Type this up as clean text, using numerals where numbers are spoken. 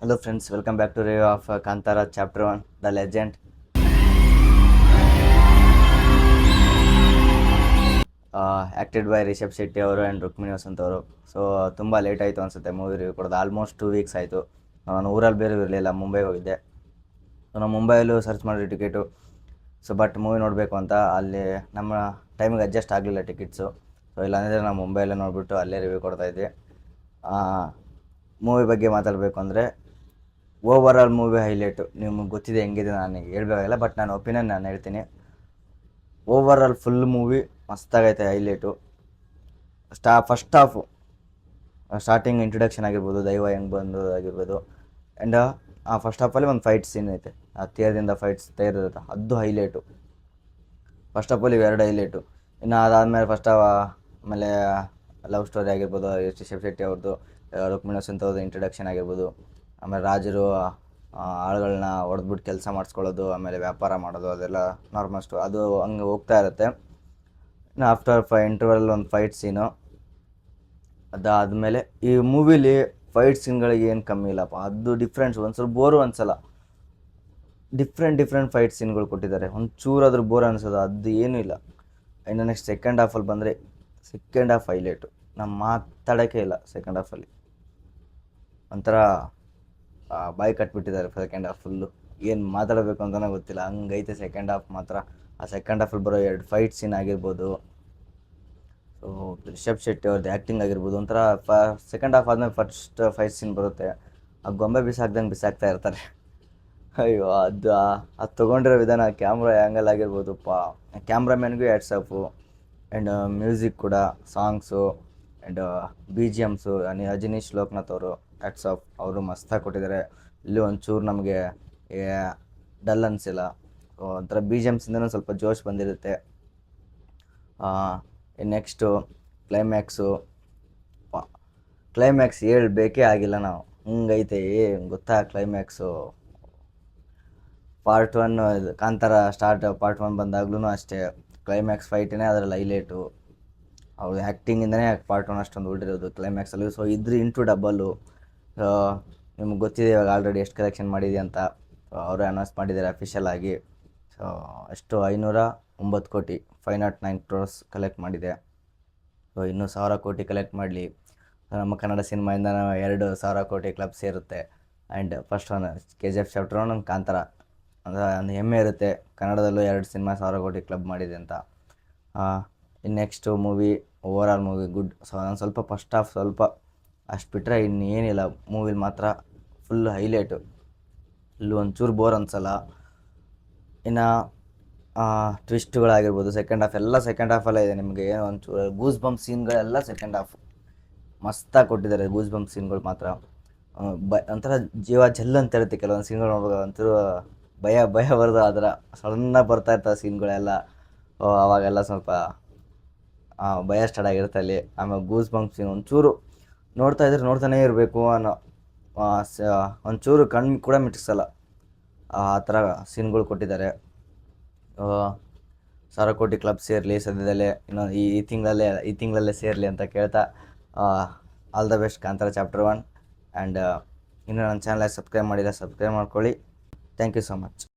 Hello friends, welcome back to review of Kantara Chapter 1, The Legend. Acted by Rishabh Shetty ಅವರು and Rukmini Vasant ಅವರು. So ತುಂಬ late ಆಯಿತು ಅನಿಸುತ್ತೆ movie review ಕೊಡೋದು. Almost 2 weeks ಆಯಿತು. ನಾನು ಊರಲ್ಲಿ ಬೇರೆ ಇರಲಿಲ್ಲ, ಮುಂಬೈಗೆ ಹೋಗಿದ್ದೆ. ಸೊ ನಾನು ಮುಂಬೈಯಲ್ಲೂ ಸರ್ಚ್ ಮಾಡಿದೆ ಟಿಕೆಟು. ಸೊ ಬಟ್ ಮೂವಿ ನೋಡಬೇಕು ಅಂತ ಅಲ್ಲಿ ನಮ್ಮ ಟೈಮಿಗೆ ಅಡ್ಜಸ್ಟ್ ಆಗಲಿಲ್ಲ ಟಿಕೆಟ್ಸು. ಸೊ ಇಲ್ಲಾಂದರೆ ನಾನು ಮುಂಬೈಯಲ್ಲೇ ನೋಡಿಬಿಟ್ಟು ಅಲ್ಲೇ ರಿವ್ಯೂ ಕೊಡ್ತಾಯಿದ್ದೆ. ಮೂವಿ ಬಗ್ಗೆ ಮಾತಾಡಬೇಕು ಅಂದರೆ ಓವರ್ ಆಲ್ ಮೂವಿ ಹೈಲೈಟು. ನಿಮಗೆ ಗೊತ್ತಿದೆ ಹೆಂಗಿದೆ, ನಾನು ಹೇಳ್ಬೇಕಾಗಿಲ್ಲ, ಬಟ್ ನಾನು ಒಪಿನಿಯನ್ ನಾನು ಹೇಳ್ತೀನಿ. ಓವರ್ ಆಲ್ ಫುಲ್ ಮೂವಿ ಮಸ್ತಾಗೈತೆ. Highlight first half, starting introduction ಆಗಿರ್ಬೋದು, ದೈವ ಹೆಂಗೆ ಬಂದು ಆಗಿರ್ಬೋದು. ಆ್ಯಂಡ್ ಆ ಫಸ್ಟ್ ಹಾಫಲ್ಲಿ ಒಂದು ಫೈಟ್ ಸೀನ್ ಐತೆ, ಆ ತೇರದಿಂದ ಫೈಟ್ಸ್ ತೇರಿರುತ್ತೆ, ಅದು ಹೈಲೈಟು. ಫಸ್ಟ್ ಹಾಫಲ್ಲಿ ಇವೆರಡು ಹೈಲೈಟು. ಇನ್ನು ಅದಾದಮೇಲೆ ಆಮೇಲೆ ಲವ್ ಸ್ಟೋರಿ ಆಗಿರ್ಬೋದು, ರಿಷಬ್ ಶೆಟ್ಟಿ ಅವ್ರದ್ದು, ರುಕ್ಮಿಣಿ ವಸಂತ್ ಅವ್ರದ್ದು ಇಂಟ್ರಡಕ್ಷನ್ ಆಗಿರ್ಬೋದು. ಆಮೇಲೆ ರಾಜರು ಆಳುಗಳನ್ನ ಹೊಡೆದ್ಬಿಟ್ಟು ಕೆಲಸ ಮಾಡಿಸ್ಕೊಳ್ಳೋದು, ಆಮೇಲೆ ವ್ಯಾಪಾರ ಮಾಡೋದು, ಅದೆಲ್ಲ ನಾರ್ಮಲ್ ಅದು ಹಂಗೆ ಹೋಗ್ತಾ ಇರುತ್ತೆ. ಇನ್ನು ಆಫ್ಟರ್ ಇಂಟರ್ವಲ್ ಒಂದು ಫೈಟ್ ಸೀನು. ಅದಾದಮೇಲೆ ಈ ಮೂವಿಲಿ ಫೈಟ್ ಸೀನ್ಗಳಿಗೆ ಏನು ಕಮ್ಮಿ ಇಲ್ಲಪ್ಪ, ಅದು ಡಿಫ್ರೆಂಟ್ಸ್. ಒಂದು ಸ್ವಲ್ಪ ಬೋರು ಅನಿಸಲ್ಲ. ಡಿಫ್ರೆಂಟ್ ಫೈಟ್ ಸೀನ್ಗಳು ಕೊಟ್ಟಿದ್ದಾರೆ, ಒಂಚೂರಾದ್ರೂ ಬೋರ್ ಅನಿಸೋದು ಅದು ಏನೂ ಇಲ್ಲ. ಇನ್ನು ನೆಕ್ಸ್ಟ್ ಸೆಕೆಂಡ್ ಹಾಫಲ್ಲಿ ಬಂದರೆ, ಸೆಕೆಂಡ್ ಹಾಫ್ ಹೈಲೈಟು. ನಾವು ಮಾತಾಡೋಕ್ಕೆ ಇಲ್ಲ. ಸೆಕೆಂಡ್ ಹಾಫಲ್ಲಿ ಒಂಥರ ಬಾಯಿ ಕಟ್ಬಿಟ್ಟಿದ್ದಾರೆ. ಸೆಕೆಂಡ್ ಹಾಫ್ ಫುಲ್ಲು ಏನು ಮಾತಾಡಬೇಕು ಅಂತಲೇ ಗೊತ್ತಿಲ್ಲ, ಹಂಗೈತೆ ಸೆಕೆಂಡ್ ಹಾಫ್ ಮಾತ್ರ. ಆ ಸೆಕೆಂಡ್ ಹಾಫಲ್ಲಿ ಬರೋ 2 ಫೈಟ್ ಸೀನ್ ಆಗಿರ್ಬೋದು, ಸೊ ರಿಷಬ್ ಶೆಟ್ಟಿ ಅವ್ರದ್ದು ಆ್ಯಕ್ಟಿಂಗ್ ಆಗಿರ್ಬೋದು, ಒಂಥರ ಸೆಕೆಂಡ್ ಹಾಫ್ ಆದಮೇಲೆ ಫಸ್ಟ್ ಫೈಟ್ ಸೀನ್ ಬರುತ್ತೆ, ಆ ಗೊಂಬೆ ಬಿಸಾಕ್ದಂಗೆ ಬಿಸಾಕ್ತಾ ಇರ್ತಾರೆ. ಅಯ್ಯೋ, ಅದು ತೊಗೊಂಡಿರೋ ವಿಧಾನ, ಕ್ಯಾಮ್ರಾ ಆ್ಯಂಗಲ್ ಆಗಿರ್ಬೋದು, ಕ್ಯಾಮ್ರಾಮ್ಯಾನ್ಗೂ ಹ್ಯಾಟ್ಸ್ ಆಫು. ಆ್ಯಂಡ್ ಮ್ಯೂಸಿಕ್ ಕೂಡ, songs and B G Ms, Ajaneesh Loknath ಅವರು ಹ್ಯಾಟ್ಸ್ ಆಫ್. ಅವರು ಮಸ್ತಾಗಿ ಕೊಟ್ಟಿದ್ದಾರೆ. ಇಲ್ಲಿ ಒಂಚೂರು ನಮಗೆ ಡಲ್ ಅನಿಸಿಲ್ಲ. ಒಂಥರ ಬಿ ಜಿ ಎಮ್ಸಿಂದನೂ ಸ್ವಲ್ಪ ಜೋಶ್ ಬಂದಿರುತ್ತೆ. ನೆಕ್ಸ್ಟು ಕ್ಲೈಮ್ಯಾಕ್ಸ್ ಹೇಳ್ಬೇಕೇ ಆಗಿಲ್ಲ ನಾವು, ಹಂಗೈತೆ. ಗೊತ್ತಾ ಕ್ಲೈಮ್ಯಾಕ್ಸು? ಪಾರ್ಟ್ 1 ಕಾಂತಾರ ಪಾರ್ಟ್ 1 ಬಂದಾಗ್ಲೂ ಅಷ್ಟೇ, ಕ್ಲೈಮ್ಯಾಕ್ಸ್ ಫೈಟೇ ಅದರಲ್ಲಿ ಹೈಲೈಟು. ಅವ್ರ ಆ್ಯಕ್ಟಿಂಗಿಂದನೇ ಪಾರ್ಟ್ 1 ಅಷ್ಟೊಂದು ಹೊರಟಿರೋದು ಕ್ಲೈಮ್ಯಾಕ್ಸಲ್ಲಿ. ಸೊ ಇದ್ರ ಇಂಟು ಡಬ್ಬಲ್ಲು. ನಿಮ್ಗೆ ಗೊತ್ತಿದೆ ಇವಾಗ ಆಲ್ರೆಡಿ ಎಷ್ಟು ಕಲೆಕ್ಷನ್ ಮಾಡಿದೆ ಅಂತ. ಅವರೇ ಅನೌನ್ಸ್ ಮಾಡಿದ್ದಾರೆ ಅಫಿಷಿಯಲ್ ಆಗಿ. ಸೊ ಎಷ್ಟು 509 ಕೋಟಿ, 509 crores ಕಲೆಕ್ಟ್ ಮಾಡಿದೆ. ಸೊ ಇನ್ನೂ 1,000 ಕೋಟಿ ಕಲೆಕ್ಟ್ ಮಾಡಲಿ. ನಮ್ಮ ಕನ್ನಡ ಸಿನಿಮಾಯಿಂದ 2,000 ಕೋಟಿ ಕ್ಲಬ್ ಸೇರುತ್ತೆ. And first one KGF chapter 1, ಒಂದು ಕಾಂತಾರ. ಅಂದರೆ ಒಂದು ಹೆಮ್ಮೆ ಇರುತ್ತೆ, ಕನ್ನಡದಲ್ಲೂ 2 ಸಿನಿಮಾ 1,000 ಕೋಟಿ ಕ್ಲಬ್ ಮಾಡಿದೆ ಅಂತ. ಇನ್ನು next movie, over all movie good. So ನಾನು ಸ್ವಲ್ಪ ಫಸ್ಟ್ ಹಾಫ್ ಸ್ವಲ್ಪ ಅಷ್ಟು ಬಿಟ್ಟರೆ ಇನ್ನೇನಿಲ್ಲ. ಮೂವಿಲಿ ಮಾತ್ರ ಫುಲ್ ಹೈಲೈಟು. ಇಲ್ಲೂ ಒಂಚೂರು ಬೋರ್ ಅನಿಸಲ್ಲ. ಇನ್ನು ಟ್ವಿಸ್ಟ್ಗಳಾಗಿರ್ಬೋದು, ಸೆಕೆಂಡ್ ಹಾಫ್ ಎಲ್ಲ ಸೆಕೆಂಡ್ ಹಾಫಲ್ಲೇ ಇದೆ. ನಿಮಗೆ ಏನೋ ಒಂಚೂರು ಗೂಸ್ ಬಂಪ್ ಸೀನ್ಗಳೆಲ್ಲ ಸೆಕೆಂಡ್ ಹಾಫ್ ಮಸ್ತಾಗಿ ಕೊಟ್ಟಿದ್ದಾರೆ. ಗೂಸ್ ಬಂಪ್ ಸೀನ್ಗಳು ಮಾತ್ರ ಒಂಥರ ಜೀವ ಜಲ್ ಅಂತ ಇರುತ್ತೆ. ಕೆಲವೊಂದು ಸೀನ್ಗಳು ನೋಡುವಾಗ ಒಂಚೂರು ಭಯ ಬರೋದು, ಅದರ ಸಡನ್ನಾಗಿ ಬರ್ತಾ ಇರ್ತಾವೆ ಸೀನ್ಗಳೆಲ್ಲ. ಅವಾಗೆಲ್ಲ ಸ್ವಲ್ಪ ಭಯ ಸ್ಟಾರ್ಟ್ ಆಗಿರುತ್ತೆ ಅಲ್ಲಿ. ಆಮೇಲೆ ಗೂಸ್ ಬಂಪ್ ಸೀನ್ ಒಂಚೂರು ನೋಡ್ತಾ ಇದ್ರೆ ನೋಡ್ತಾನೇ ಇರಬೇಕು ಅನ್ನೋ, ಒಂಚೂರು ಕಣ್ಣು ಕೂಡ ಮಿಟಿಸಲ್ಲ, ಆ ಥರ ಸೀನ್ಗಳು ಕೊಟ್ಟಿದ್ದಾರೆ. 1,000 ಕೋಟಿ ಕ್ಲಬ್ ಸೇರಲಿ ಸದ್ಯದಲ್ಲೇ, ಇನ್ನೊಂದು ಈ ತಿಂಗಳಲ್ಲೇ ಸೇರಲಿ ಅಂತ ಕೇಳ್ತಾ, all the best Kantara chapter 1. And ಇನ್ನೂ ನನ್ನ ಚಾನಲ್ ಸಬ್ಸ್ಕ್ರೈಬ್ ಮಾಡಿಲ್ಲ, ಸಬ್ಸ್ಕ್ರೈಬ್ ಮಾಡ್ಕೊಳ್ಳಿ. Thank you so much.